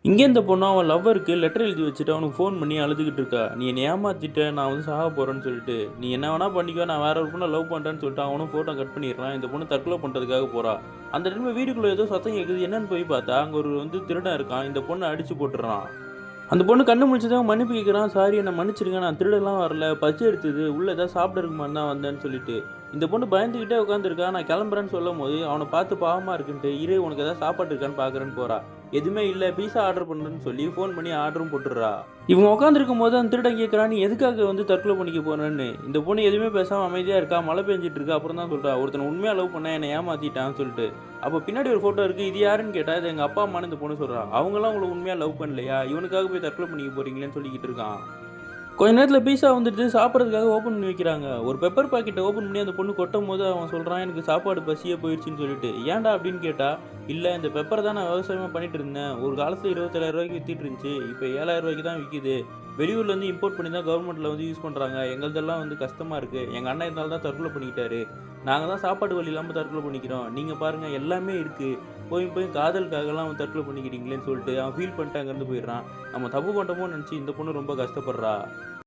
இங்கே இந்த பொண்ணு அவன் லவ்வருக்கு லெட்டர் எழுதி வச்சுட்டு அவனுக்கு ஃபோன் பண்ணி அழுதுகிட்டு இருக்கா. "நீ என்னை ஏமாத்திட்ட, நான் வந்து சாக போறேன்னு சொல்லிட்டு. நீ என்ன வேணா பண்ணிக்கோ, நான் வேற ஒரு பொண்ண லவ் பண்றேன்னு" சொல்லிட்டு அவனும் ஃபோட்டோ கட் பண்ணிடுறான். இந்த பொண்ணு தற்கொலை பண்றதுக்காக போறா. அந்த டைம்ல வீட்டுக்குள்ள ஏதோ சத்தம் கேட்குது. என்னன்னு போய் பார்த்தா, அங்க ஒரு திருடன் இருக்கான். இந்த பொண்ண அடிச்சு போட்டுறான். அந்த பொண்ணு கண்ணு முழிச்சதும் மன்னிப்பு கேட்குறான். "சாரி, என்ன மன்னிச்சிடுங்க. நான் திருடலாம் வரல. பசி எடுத்தது. உள்ள ஏதாவது சாப்பிட மாரி தான் வந்தேன்னு" சொல்லிட்டு. இந்த பொண்ணு பயந்துகிட்டே உட்காந்துருக்கா. நான் கிளம்புறேன்னு சொல்லும்போது, அவன பார்த்து பாவமா இருக்குன்ட்டு, "இரு, உனக்கு ஏதாவது சாப்பாடு இருக்கான்னு பார்க்குறேன்னு" போறா. எதுவுமே இல்ல. பீஸா ஆர்டர் பண்றேன்னு சொல்லி ஃபோன் பண்ணி ஆர்டரும் போட்டுர்றா. இவங்க உட்காந்துருக்கும்போது அந்த திருடன் கேட்குறான், "நீ எதுக்காக தற்கொலை பண்ணிக்க போறன்னு?" இந்த பொண்ணு எதுவுமே பேசாம அமைதியா இருக்கா. மழை பெஞ்சிட்டு இருக்கு. அப்புறம் தான் சொல்றா, "ஒருத்தனை உண்மையா லவ் பண்ணேன். என்னை ஏமாத்திட்டான்னு" சொல்லிட்டு. அப்போ பின்னாடி ஒரு ஃபோட்டோ இருக்கு. இது யாருன்னு கேட்டா, இது எங்க அப்பா அம்மான்னு இந்த பொண்ணு சொல்றா. "அவங்கலாம் உங்கள உண்மையா லவ் பண்ணலையா? இவனுக்காக போய் தற்கொலை பண்ணிக்க போறீங்களேன்னு" சொல்லிக்கிட்டு இருக்கான். கொஞ்ச நேரத்துல பீஸா வந்துடுது. சாப்பிட்றதுக்காக ஓப்பன் பண்ணி வைக்கிறாங்க. ஒரு பெப்பர் பாக்கெட்ட ஓப்பன் பண்ணி அந்த பொண்ணு கொட்டும்போது அவன் சொல்றான், "எனக்கு சாப்பாடு பசியே போயிடுச்சுன்னு" சொல்லிட்டு. "ஏன்டா?" அப்படின்னு கேட்டா, "இல்ல, இந்த பெப்பர தான் நான் விவசாயமா பண்ணிட்டு இருந்தேன். ஒரு காலத்துல ரூ. 27,000 வித்துட்டு இருந்துச்சு. இப்ப ரூ. 7,000 தான் விக்குது. வெளியூர்லேருந்து இம்போர்ட் பண்ணி தான் கவர்மெண்ட்ல யூஸ் பண்றாங்க. எங்களுதெல்லாம் கஷ்டமா இருக்கு. எங்க அண்ணன் இதனால தான் தற்கொலை பண்ணிக்கிட்டாரு. நாங்க தான் சாப்பாடு வழி இல்லாம தற்கொலை பண்ணிக்கிறோம். நீங்க பாருங்க, எல்லாமே இருக்கு. போய் போய் காதலுக்காகலாம் தற்கொலை பண்ணிக்கிறீங்களேன்னு" சொல்லிட்டு அவன் ஃபீல் பண்ணிட்டு அங்கேருந்து போயிடுறான். நம்ம தப்பு பண்ணிட்டோமோன்னு நினச்சு இந்த பொண்ணு ரொம்ப கஷ்டப்படுறா.